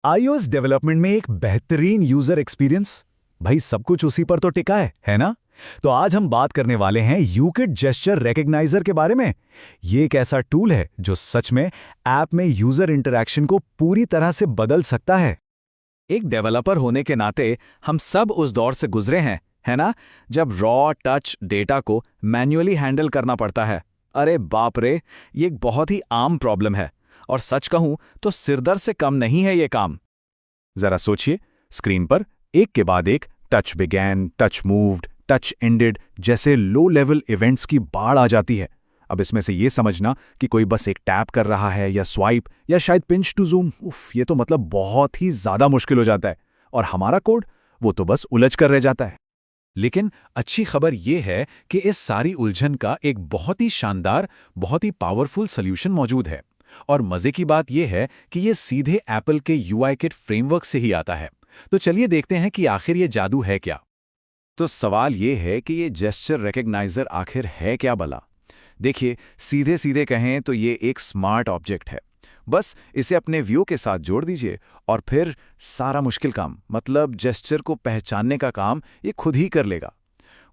iOS development में एक बेहतरीन यूजर एक्सपीरियंस, भाई सब कुछ उसी पर तो टिका है ना? तो आज हम बात करने वाले हैं यूकिट जेस्चर रिकग्नाइजर के बारे में। ये एक ऐसा टूल है जो सच में ऐप में यूजर इंटरैक्शन को पूरी तरह से बदल सकता है। एक डेवलपर होने के नाते हम सब उस दौर से गुजरे हैं, है ना? जब रॉ टच डेटा को मैन्युअली हैंडल करना पड़ता है। अरे बाप रे, ये एक बहुत ही आम प्रॉब्लम है और सच कहूं तो सिरदर्द से कम नहीं है ये काम। जरा सोचिए, स्क्रीन पर एक के बाद एक touch began, touch moved, touch ended जैसे लो लेवल इवेंट्स की बाढ़ आ जाती है। अब इसमें से ये समझना कि कोई बस एक टैप कर रहा है या स्वाइप या शायद पिंच टू जूम, ये तो मतलब बहुत ही ज्यादा मुश्किल हो जाता है। और हमारा कोड, वो तो बस उलझ कर रह जाता है। लेकिन अच्छी खबर यह है कि इस सारी उलझन का एक बहुत ही शानदार, बहुत ही पावरफुल सॉल्यूशन मौजूद है। और मजे की बात यह है कि यह सीधे एप्पल के UIKit फ्रेमवर्क से ही आता है। तो चलिए देखते हैं कि आखिर ये जादू है क्या। तो सवाल ये है कि ये जेस्चर रिकग्नाइजर आखिर है क्या भला? देखिए, सीधे सीधे कहें तो ये एक स्मार्ट ऑब्जेक्ट है। बस इसे अपने व्यू के साथ जोड़ दीजिए और फिर सारा मुश्किल काम, मतलब जेस्चर को पहचानने का काम, ये खुद ही कर लेगा।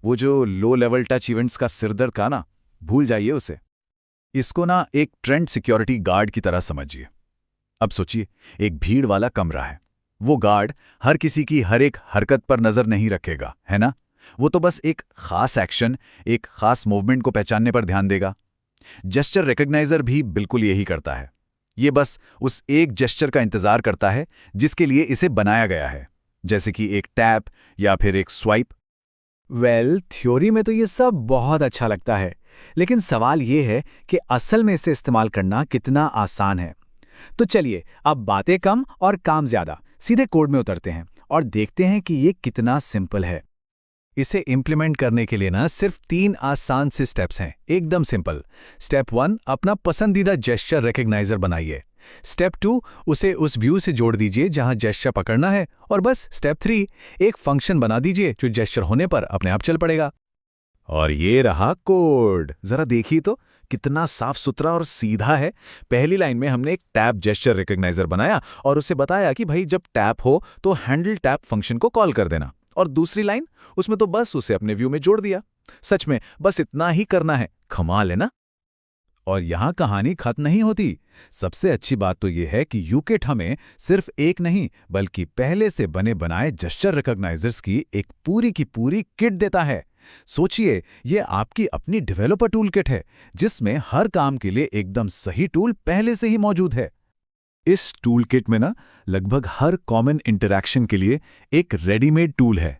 वो जो लो लेवल टच इवेंट्स का सिरदर्द का ना, भूल जाइए उसे। इसको ना एक ट्रेंड सिक्योरिटी गार्ड की तरह समझिए। अब सोचिए, एक भीड़ वाला कमरा है। वो गार्ड हर किसी की हर एक हरकत पर नजर नहीं रखेगा, है ना? वो तो बस एक खास एक्शन, एक खास मूवमेंट को पहचानने पर ध्यान देगा। जेस्चर रिकग्नाइजर भी बिल्कुल यही करता है। ये बस उस एक जेस्चर का इंतजार करता है जिसके लिए इसे बनाया गया है, जैसे कि एक टैप या फिर एक स्वाइप। थ्योरी में तो ये सब बहुत अच्छा लगता है, लेकिन सवाल ये है कि असल में इसे इस्तेमाल करना कितना आसान है। तो चलिए, अब बातें कम और काम ज्यादा, सीधे कोड में उतरते हैं और देखते हैं कि ये कितना सिंपल है। इसे इम्प्लीमेंट करने के लिए ना सिर्फ 3 आसान से स्टेप्स हैं, एकदम सिंपल। स्टेप 1, अपना पसंदीदा जेस्चर रिकग्नाइजर बनाइए। स्टेप 2, उसे उस व्यू से जोड़ दीजिए जहां जेस्चर पकड़ना है। और बस स्टेप 3, एक फंक्शन बना दीजिए जो जेस्चर होने पर अपने आप चल पड़ेगा। और ये रहा कोड, जरा देखिए तो कितना साफ सुथरा और सीधा है। पहली लाइन में हमने एक टैप जेस्चर रिकग्नाइजर बनाया और उसे बताया कि भाई जब टैप हो तो हैंडल टैप फंक्शन को कॉल कर देना। और दूसरी लाइन, उसमें तो बस उसे अपने व्यू में जोड़ दिया। सच में बस इतना ही करना है। कमाल है ना? और यहां कहानी खत्म नहीं होती। सबसे अच्छी बात तो यह है कि यूकिट हमें सिर्फ एक नहीं बल्कि पहले से बने बनाए जेस्चर रिकग्नाइजर्स की एक पूरी की पूरी किट देता है। सोचिए, ये आपकी अपनी डेवलपर टूल किट है जिसमें हर काम के लिए एकदम सही टूल पहले से ही मौजूद है। इस टूल किट में ना लगभग हर कॉमन इंटरैक्शन के लिए एक रेडीमेड टूल है।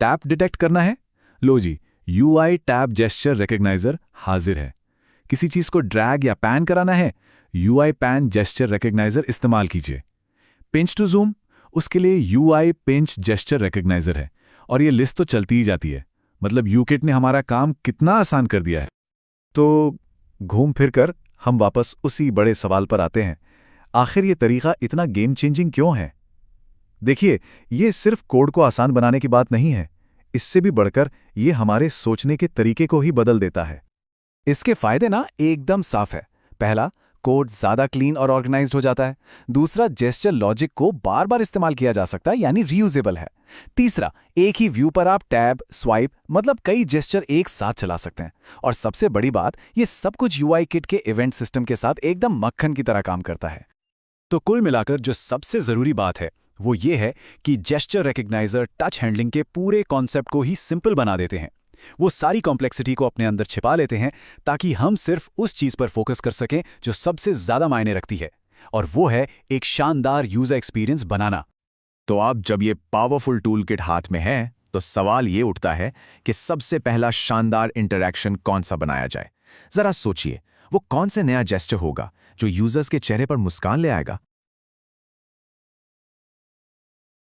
टैप डिटेक्ट करना है, लो जी, UI टैप जेस्चर रिकग्नाइजर हाजिर है। किसी चीज को ड्रैग या पैन कराना है, UI पैन जेस्चर रिकग्नाइजर इस्तेमाल कीजिए। पिंच टू जूम, उसके लिए UI पिंच जेस्चर रिकग्नाइजर है। और ये लिस्ट तो चलती ही जाती है। मतलब यूकिट ने हमारा काम कितना आसान कर दिया है। तो घूम फिर कर हम वापस उसी बड़े सवाल पर आते हैं, आखिर ये तरीका इतना गेम चेंजिंग क्यों है? देखिए, ये सिर्फ कोड को आसान बनाने की बात नहीं है। इससे भी बढ़कर ये हमारे सोचने के तरीके को ही बदल देता है। इसके फायदे ना एकदम साफ है। पहला, कोड ज्यादा क्लीन और ऑर्गेनाइज्ड हो जाता है। दूसरा, जेस्चर लॉजिक को बार बार इस्तेमाल किया जा सकता है, यानी रीयूजेबल है। तीसरा, एक ही व्यू पर आप टैब, स्वाइप, मतलब कई जेस्चर एक साथ चला सकते हैं। और सबसे बड़ी बात, ये सब कुछ UIKit के इवेंट सिस्टम के साथ एकदम मक्खन की तरह काम करता है। तो कुल मिलाकर जो सबसे जरूरी बात है वो ये है कि जेस्चर रिकग्नाइजर टच हैंडलिंग के पूरे कॉन्सेप्ट को ही सिंपल बना देते हैं। वो सारी कॉम्प्लेक्सिटी को अपने अंदर छिपा लेते हैं ताकि हम सिर्फ उस चीज पर फोकस कर सकें जो सबसे ज्यादा मायने रखती है, और वो है एक शानदार यूजर एक्सपीरियंस बनाना। तो अब जब ये पावरफुल टूल किट हाथ में है तो सवाल ये उठता है कि सबसे पहला शानदार इंटरैक्शन कौन सा बनाया जाए। जरा सोचिए, वो कौन सा नया जेस्चर होगा जो यूजर्स के चेहरे पर मुस्कान ले आएगा?